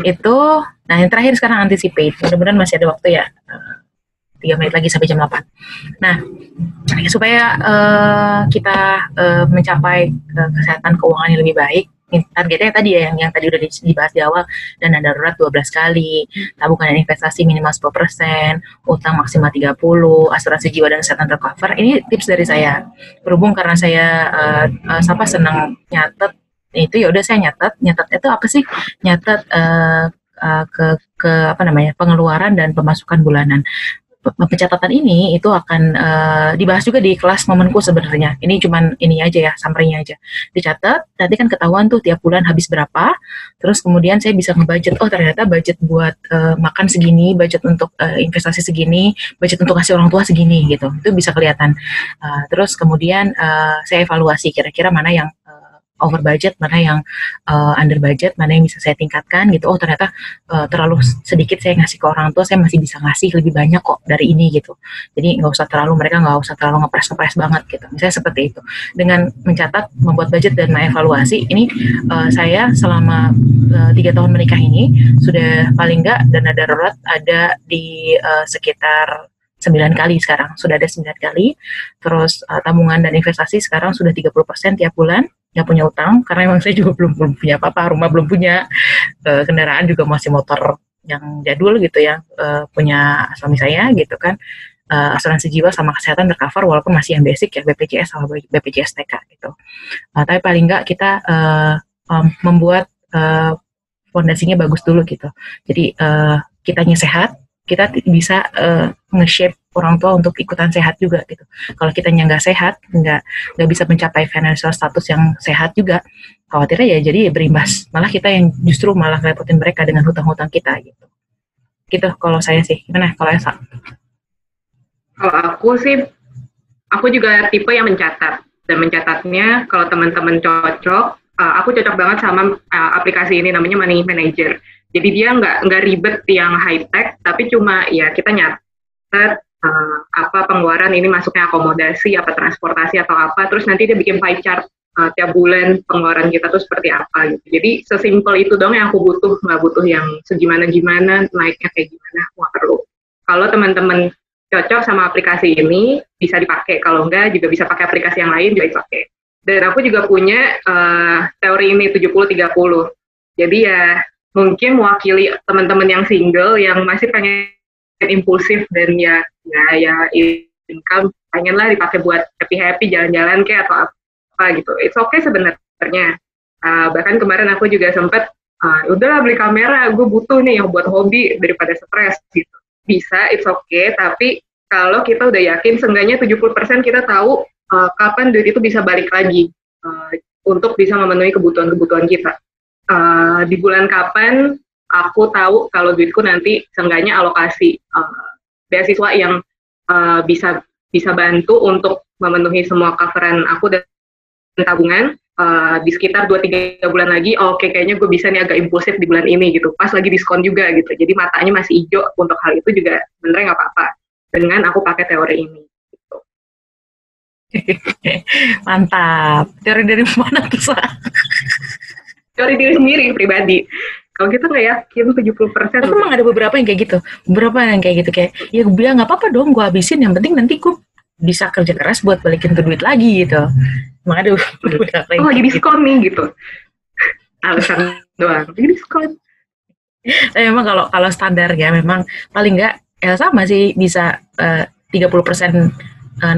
Itu, nah yang terakhir sekarang anticipate. Mudah-mudahan masih ada waktu ya. 3 menit lagi sampai jam 8. Nah, supaya kita mencapai kesehatan keuangan yang lebih baik, targetnya tadi ya yang tadi udah dibahas di awal, dana darurat 12 kali, tabungan dan investasi minimal 10%, utang maksimal 30, asuransi jiwa dan kesehatan tercover. Ini tips dari saya. Berhubung karena saya senang nyatet, itu ya udah saya nyatet itu apa sih? Nyatet ke apa namanya, pengeluaran dan pemasukan bulanan. Pencatatan ini itu akan dibahas juga di kelas momenku sebenarnya. Ini cuman ini aja ya, summary-nya aja. Dicatat, nanti kan ketahuan tuh tiap bulan habis berapa. Terus kemudian saya bisa ngebudget, oh ternyata budget buat makan segini, budget untuk investasi segini, budget untuk kasih orang tua segini gitu. Itu bisa kelihatan. Terus kemudian saya evaluasi kira-kira mana yang over budget, mana yang under budget, mana yang bisa saya tingkatkan gitu. Oh ternyata terlalu sedikit saya ngasih ke orang tua, saya masih bisa ngasih lebih banyak kok dari ini gitu. Jadi mereka nggak usah terlalu ngepres banget gitu. Misalnya seperti itu. Dengan mencatat, membuat budget dan mengevaluasi, ini saya selama 3 tahun menikah ini sudah paling nggak dana darurat ada di sekitar 9 kali sekarang, sudah ada 9 kali. Terus tabungan dan investasi sekarang sudah 30% tiap bulan. Nggak punya utang, karena emang saya juga belum punya apa-apa, rumah belum punya, kendaraan juga masih motor yang jadul gitu ya, punya suami saya gitu kan. Asuransi jiwa sama kesehatan tercover walaupun masih yang basic ya, BPJS sama BPJS TK gitu. Tapi paling nggak kita membuat fondasinya bagus dulu gitu. Jadi kitanya sehat, kita bisa nge-shape orang tua untuk ikutan sehat juga gitu. Kalau kitanya nggak sehat, nggak bisa mencapai financial status yang sehat juga, khawatirnya ya jadi berimbas. Malah kita yang justru malah repotin mereka dengan hutang-hutang kita gitu. Gitu kalau saya sih. Gimana kalau Esa? Kalau aku sih, aku juga tipe yang mencatat. Dan mencatatnya kalau teman-teman cocok, aku cocok banget sama aplikasi ini namanya Money Manager. Jadi dia nggak ribet yang high tech, tapi cuma ya kita nyatet apa pengeluaran ini masuknya akomodasi, apa transportasi atau apa, terus nanti dia bikin pie chart tiap bulan pengeluaran kita tuh seperti apa gitu. Jadi sesimpel itu dong yang aku butuh, nggak butuh yang segimana-gimana, naiknya kayak gimana, nggak perlu. Kalau teman-teman cocok sama aplikasi ini bisa dipakai, kalau enggak juga bisa pakai aplikasi yang lain juga dipakai. Dan aku juga punya teori ini 70-30. Jadi ya mungkin mewakili teman-teman yang single yang masih pengen impulsif dan ya income pengenlah dipakai buat happy jalan-jalan kayak atau apa gitu. It's okay sebenarnya. Bahkan kemarin aku juga sempat udahlah beli kamera, gue butuh nih yang buat hobi daripada stres gitu. Bisa, it's okay, tapi kalau kita udah yakin seenggaknya 70% kita tahu kapan duit itu bisa balik lagi untuk bisa memenuhi kebutuhan kita. Di bulan kapan aku tahu kalau duitku nanti seenggaknya alokasi beasiswa yang bisa bantu untuk memenuhi semua coveran aku dan tabungan di sekitar 2-3 bulan lagi. Oke, kayaknya gue bisa nih agak impulsif di bulan ini gitu, pas lagi diskon juga gitu, jadi matanya masih hijau untuk hal itu juga sebenarnya nggak apa-apa dengan aku pakai teori ini gitu. Mantap. Teori dari mana tuh, Sa? Teori diri sendiri pribadi. Kalau kita nggak yakin 70%. Tapi emang ada beberapa yang kayak gitu. Beberapa yang kayak gitu, kayak ya gue bilang nggak apa-apa dong, gue habisin, yang penting nanti gue bisa kerja keras buat balikin tuh duit lagi gitu. Emang ada beberapa yang lagi diskon nih gitu. Alasan doang, lagi diskon. Tapi memang kalau standar ya memang paling nggak Elsa masih bisa 30%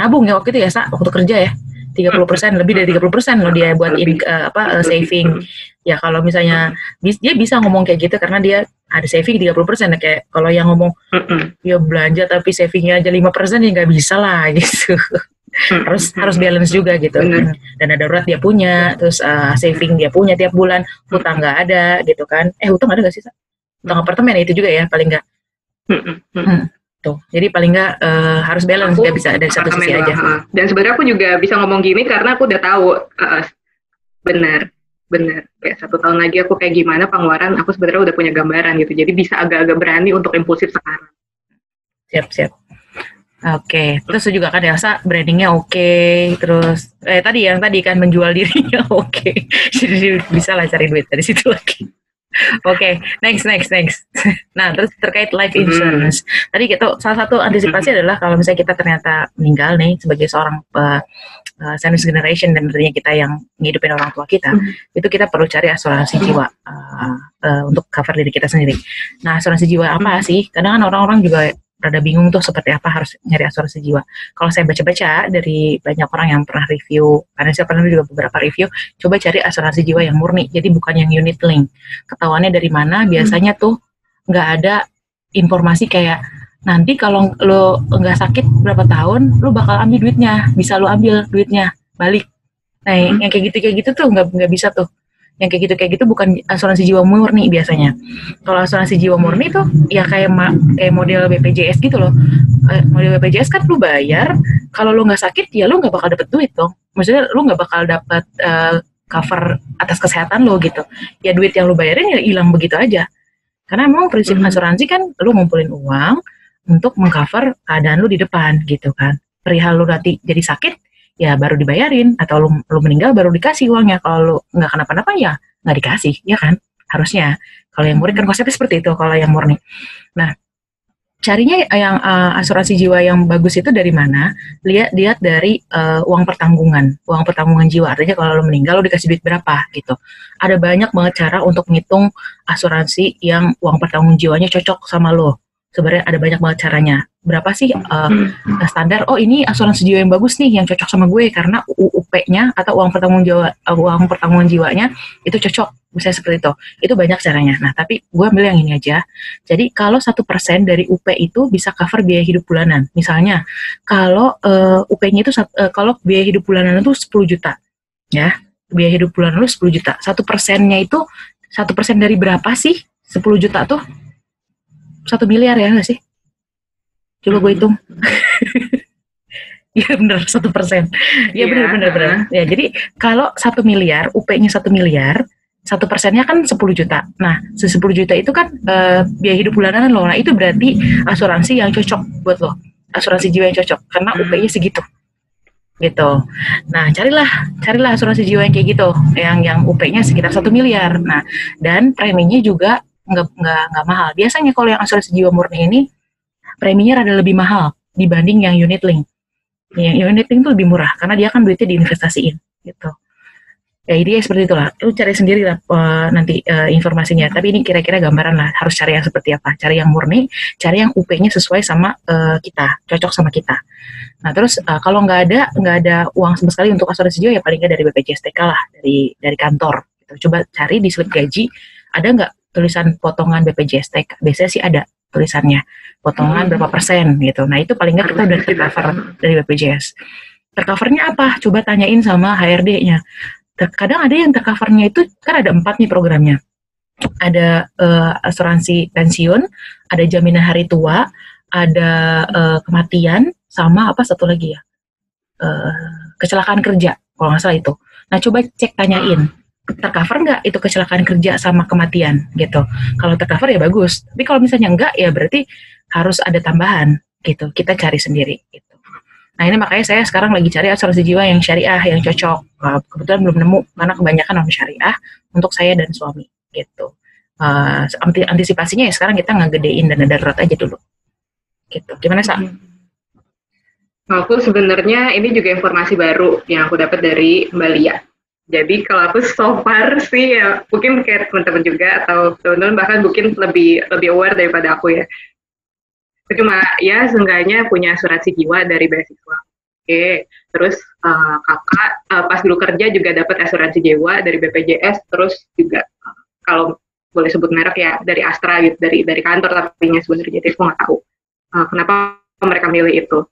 nabung ya waktu itu ya, Sa, waktu kerja ya. 30%, lebih dari 30% loh dia buat saving. Ya kalau misalnya dia bisa ngomong kayak gitu karena dia ada saving 30%, kayak kalau yang ngomong ya belanja tapi savingnya aja 5% ya nggak bisa lah gitu. harus balance juga gitu. Dana darurat dia punya, terus saving dia punya tiap bulan, hutang nggak ada gitu kan. Hutang ada nggak sih, Sa? Hutang apartemen itu juga ya paling nggak. Tuh, jadi paling nggak harus balance, nggak bisa dari satu sisi aja. Dan sebenarnya aku juga bisa ngomong gini karena aku udah tahu benar kayak 1 tahun lagi aku kayak gimana pengeluaran, aku sebenarnya udah punya gambaran gitu, jadi bisa agak-agak berani untuk impulsif sekarang. Siap. Oke, terus juga kan Elsa brandingnya oke, terus tadi kan menjual dirinya oke, jadi bisa lah cari duit dari situ lagi. Oke, next. Nah, terus terkait life insurance. Tadi kita salah satu antisipasi adalah kalau misalnya kita ternyata meninggal nih sebagai seorang senior generation dan tentunya kita yang ngidupin orang tua kita, itu kita perlu cari asuransi jiwa untuk cover diri kita sendiri. Nah, asuransi jiwa apa sih? Kadang kan orang-orang juga rada bingung tuh seperti apa harus nyari asuransi jiwa. Kalau saya baca-baca dari banyak orang yang pernah review, karena saya pernah juga beberapa review, coba cari asuransi jiwa yang murni, jadi bukan yang unit link. Ketahuannya dari mana? Biasanya tuh nggak ada informasi kayak nanti kalau lo nggak sakit berapa tahun, lo bakal ambil duitnya, bisa lo ambil duitnya balik. Nah, yang kayak gitu tuh nggak bisa tuh. Yang kayak gitu bukan asuransi jiwa murni biasanya. Kalau asuransi jiwa murni tuh ya kayak model BPJS gitu loh. Model BPJS kan lo bayar, kalau lo nggak sakit ya lo nggak bakal dapet duit dong. Maksudnya lo nggak bakal dapet cover atas kesehatan lo gitu. Ya duit yang lo bayarin ya hilang begitu aja. Karena memang prinsip asuransi kan lo ngumpulin uang untuk mengcover keadaan lu di depan gitu kan. Perihal lu nanti jadi sakit, ya baru dibayarin, atau lu meninggal baru dikasih uangnya. Kalau lu nggak kenapa-napa ya nggak dikasih, ya kan? Harusnya. Kalau yang murni kan konsepnya seperti itu, kalau yang murni. Nah, carinya yang asuransi jiwa yang bagus itu dari mana? Lihat dari uang pertanggungan jiwa. Artinya kalau lu meninggal lu dikasih duit berapa gitu. Ada banyak banget cara untuk ngitung asuransi yang uang pertanggung jiwanya cocok sama lo. Sebenarnya ada banyak banget caranya. Berapa sih standar? Oh, ini asuransi jiwa yang bagus nih, yang cocok sama gue karena UUP-nya atau uang pertanggungan jiwanya itu cocok. Misalnya seperti itu. Itu banyak caranya. Nah, tapi gue ambil yang ini aja. Jadi kalau 1% dari UP itu bisa cover biaya hidup bulanan. Misalnya kalau UP-nya itu kalau biaya hidup bulanan itu 10 juta, ya biaya hidup bulanan lu 10 juta. 1%-nya itu 1% dari berapa sih? 10 juta tuh 1 miliar ya nggak sih? Coba gue hitung. Iya bener, 1%. Iya bener. Ya, jadi kalau 1 miliar, UP-nya 1 miliar, 1%-nya kan 10 juta. Nah, 10 juta itu kan biaya hidup bulanan lo. Nah, itu berarti asuransi yang cocok buat lo. Asuransi jiwa yang cocok. Karena UP-nya segitu. Gitu. Nah, carilah asuransi jiwa yang kayak gitu. Yang UP-nya sekitar 1 miliar. Nah, dan preminya juga nggak mahal. Biasanya kalau yang asuransi jiwa murni ini preminya rada lebih mahal dibanding yang unit link. Yang unit link itu lebih murah karena dia kan duitnya diinvestasiin gitu. Ya ide seperti itulah. Lu cari sendiri lah nanti informasinya. Tapi ini kira-kira gambaran lah. Harus cari yang seperti apa. Cari yang murni, cari yang UP-nya sesuai sama kita, cocok sama kita. Nah terus kalau nggak ada uang sama sekali untuk asuransi jiwa ya paling nggak dari BPJS TK lah, dari kantor. Gitu. Coba cari di slip gaji ada nggak tulisan potongan BPJS TK. Biasanya sih ada tulisannya potongan berapa persen gitu. Nah itu paling nggak kita udah tercover dari BPJS. Tercovernya apa? Coba tanyain sama HRD-nya. Kadang ada yang tercovernya itu kan ada 4 nih programnya. Ada asuransi pensiun, ada jaminan hari tua, ada kematian, sama apa satu lagi ya, kecelakaan kerja kalau nggak salah itu. Nah coba cek tanyain tercover nggak itu kecelakaan kerja sama kematian gitu. Kalau tercover ya bagus. Tapi kalau misalnya enggak ya berarti harus ada tambahan gitu. Kita cari sendiri gitu. Nah ini makanya saya sekarang lagi cari asuransi jiwa yang syariah yang cocok. Kebetulan belum nemu karena kebanyakan non syariah untuk saya dan suami gitu. Antisipasinya ya sekarang kita ngegedein dana darurat aja dulu. Gitu. Gimana Sa? Aku sebenarnya ini juga informasi baru yang aku dapat dari Mbak Lia. Jadi kalau aku so far sih ya mungkin kayak teman-teman juga atau teman-teman bahkan mungkin lebih aware daripada aku ya. Cuma ya seenggaknya punya asuransi jiwa dari beasiswa. Oke, terus kakak pas dulu kerja juga dapat asuransi jiwa dari BPJS, terus juga kalau boleh sebut merek ya dari Astra gitu, dari kantor tapi sebenarnya jadi aku nggak tahu kenapa mereka milih itu.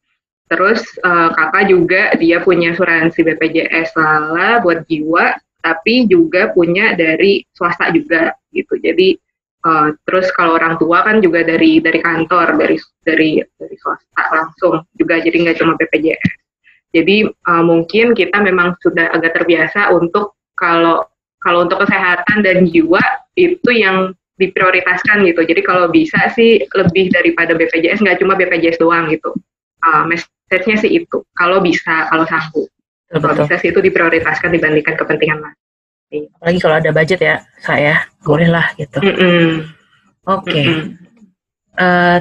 Terus kakak juga dia punya asuransi BPJS Lala buat jiwa, tapi juga punya dari swasta juga gitu. Jadi terus kalau orang tua kan juga dari kantor, dari swasta langsung juga. Jadi nggak cuma BPJS. Jadi mungkin kita memang sudah agak terbiasa untuk kalau untuk kesehatan dan jiwa itu yang diprioritaskan gitu. Jadi kalau bisa sih lebih daripada BPJS, nggak cuma BPJS doang gitu. Message-nya sih itu, kalau bisa, kalau sanggup. Kalau bisa sih itu diprioritaskan dibandingkan kepentingan lain. Apalagi kalau ada budget ya, saya bolehlah gitu. Oke.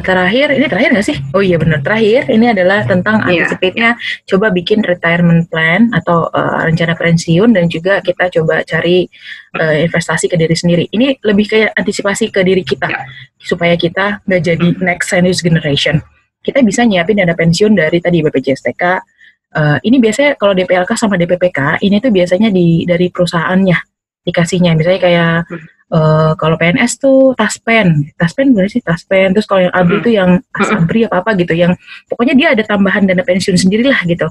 Terakhir, ini terakhir nggak sih? Oh iya benar, terakhir ini adalah tentang anticipate-nya. Coba bikin retirement plan atau rencana pensiun, dan juga kita coba cari investasi ke diri sendiri. Ini lebih kayak antisipasi ke diri kita, supaya kita nggak jadi next senior generation. Kita bisa nyiapin dana pensiun dari tadi BPJS TK. Ini biasanya kalau DPLK sama DPPK, ini tuh biasanya dari perusahaannya dikasihnya. Misalnya kayak kalau PNS tuh taspen bener sih taspen. Terus kalau yang ABRI itu yang ASABRI apa gitu, yang pokoknya dia ada tambahan dana pensiun sendiri lah gitu.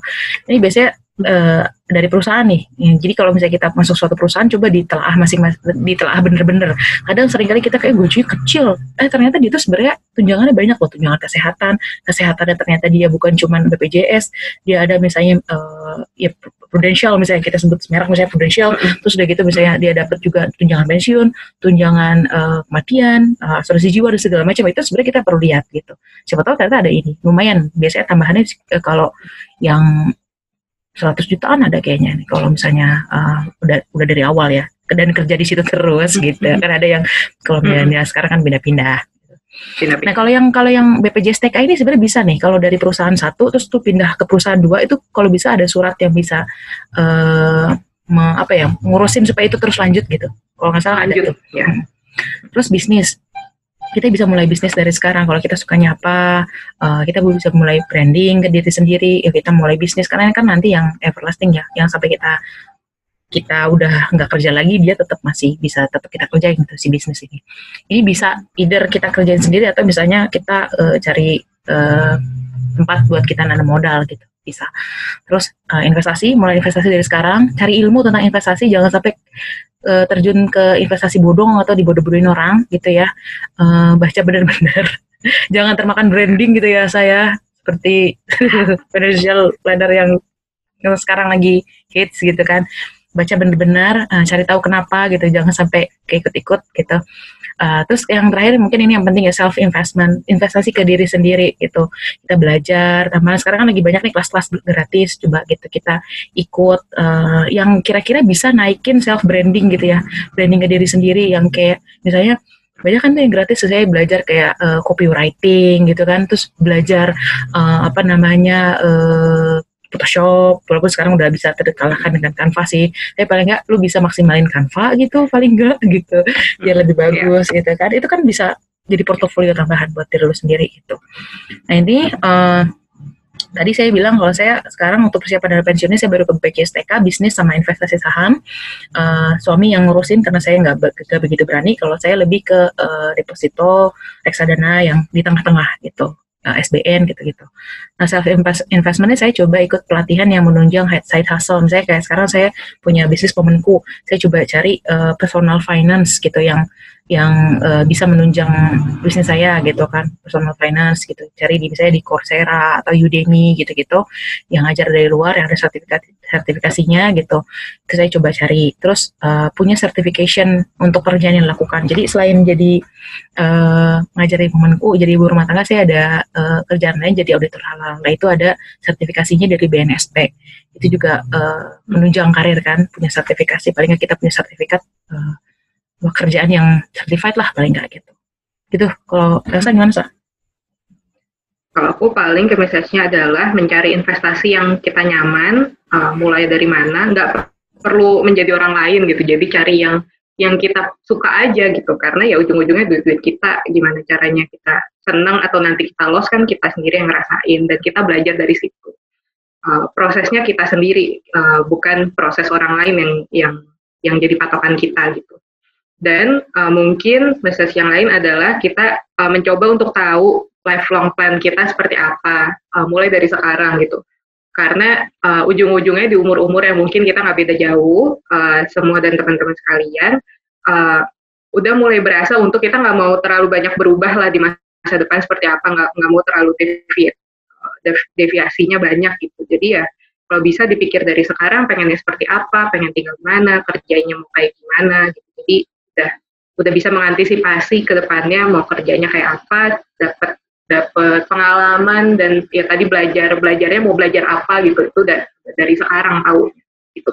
Ini biasanya dari perusahaan nih. Jadi kalau misalnya kita masuk suatu perusahaan, coba ditelaah ditelaah bener-bener. Kadang seringkali kita kayak gajinya kecil, ternyata dia tuh sebenarnya tunjangannya banyak loh, tunjangan kesehatannya ternyata dia bukan cuman BPJS, dia ada misalnya ya Prudential, misalnya kita sebut merek misalnya Prudential, terus udah gitu misalnya dia dapat juga tunjangan pensiun, tunjangan kematian, asuransi jiwa dan segala macam. Itu sebenarnya kita perlu lihat gitu. Siapa tahu ternyata ada ini, lumayan. Biasanya tambahannya kalau yang 100 jutaan ada kayaknya nih, kalau misalnya udah dari awal ya, dan kerja di situ terus gitu. Kan ada yang kalau milenial sekarang kan pindah-pindah. Nah kalau yang BPJS TK ini sebenarnya bisa nih, kalau dari perusahaan satu terus tuh pindah ke perusahaan dua, itu kalau bisa ada surat yang bisa ngurusin supaya itu terus lanjut gitu. Kalau nggak salah ada tuh. Ya. Terus bisnis, kita bisa mulai bisnis dari sekarang. Kalau kita sukanya apa, kita bisa mulai branding ke diri sendiri. Ya kita mulai bisnis, karena kan nanti yang everlasting ya, yang sampai kita udah nggak kerja lagi, dia tetap masih bisa tetap kita kerjain gitu, si bisnis ini. Ini bisa either kita kerjain sendiri, atau misalnya kita cari tempat buat kita nanam modal gitu, bisa. Terus mulai investasi dari sekarang, cari ilmu tentang investasi, jangan sampai terjun ke investasi bodong atau dibodoh-bodohin orang gitu ya. Baca benar-benar, jangan termakan branding gitu ya, saya seperti financial planner yang sekarang lagi hits gitu kan. Baca benar-benar, cari tahu kenapa gitu, jangan sampai keikut-ikut gitu. Terus yang terakhir mungkin ini yang penting ya, self investment, investasi ke diri sendiri gitu. Kita belajar, tambahan sekarang kan lagi banyak nih kelas-kelas gratis, coba gitu kita ikut yang kira-kira bisa naikin self branding gitu ya, branding ke diri sendiri, yang kayak misalnya banyak kan tuh yang gratis, saya belajar kayak copywriting gitu kan, terus belajar Photoshop, walaupun sekarang udah bisa terkalahkan dengan Canva sih, tapi paling nggak lu bisa maksimalin Canva gitu, paling nggak gitu, biar lebih bagus gitu kan. Itu kan bisa jadi portofolio tambahan buat diri lu sendiri gitu. Nah ini tadi saya bilang kalau saya sekarang untuk persiapan dana pensiunnya, saya baru ke BPJS TK, bisnis sama investasi saham. Suami yang ngurusin karena saya nggak begitu berani. Kalau saya lebih ke deposito, reksadana yang di tengah-tengah gitu. SBN gitu-gitu. Nah self investmentnya saya coba ikut pelatihan yang menunjang side hustle. Misalnya kayak sekarang saya punya bisnis pemenku, saya coba cari personal finance gitu yang bisa menunjang bisnis saya gitu kan, personal finance gitu. Cari misalnya di Coursera atau Udemy gitu-gitu, yang ngajar dari luar, yang ada sertifikasinya gitu. Itu saya coba cari. Terus punya certification untuk kerjaan yang dilakukan. Jadi selain jadi ngajarin temanku jadi ibu rumah tangga, saya ada kerjaan lain jadi auditor halal. Nah itu ada sertifikasinya dari BNSP. Itu juga menunjang karir kan, punya sertifikasi. Paling nggak kita punya sertifikat kerjaan yang certified lah, paling nggak gitu. Gitu. Kalau Elsa gimana, Sa? Kalau aku paling ke message-nya adalah mencari investasi yang kita nyaman, mulai dari mana, nggak perlu menjadi orang lain gitu. Jadi cari yang kita suka aja gitu, karena ya ujung-ujungnya duit kita, gimana caranya kita senang atau nanti kita loss kan kita sendiri yang ngerasain, dan kita belajar dari situ. Prosesnya kita sendiri, bukan proses orang lain yang jadi patokan kita gitu. Dan mungkin message yang lain adalah kita mencoba untuk tahu lifelong plan kita seperti apa, mulai dari sekarang gitu. Karena ujung-ujungnya di umur-umur yang mungkin kita nggak beda jauh, semua dan teman-teman sekalian, udah mulai berasa untuk kita nggak mau terlalu banyak berubah lah di masa depan seperti apa, nggak mau terlalu deviasinya banyak gitu. Jadi ya kalau bisa dipikir dari sekarang pengennya seperti apa, pengen tinggal di mana, kerjanya mau kayak gimana gitu. Jadi udah bisa mengantisipasi ke depannya mau kerjanya kayak apa, dapat pengalaman, dan ya tadi belajarnya mau belajar apa gitu, itu udah dari sekarang tahu gitu.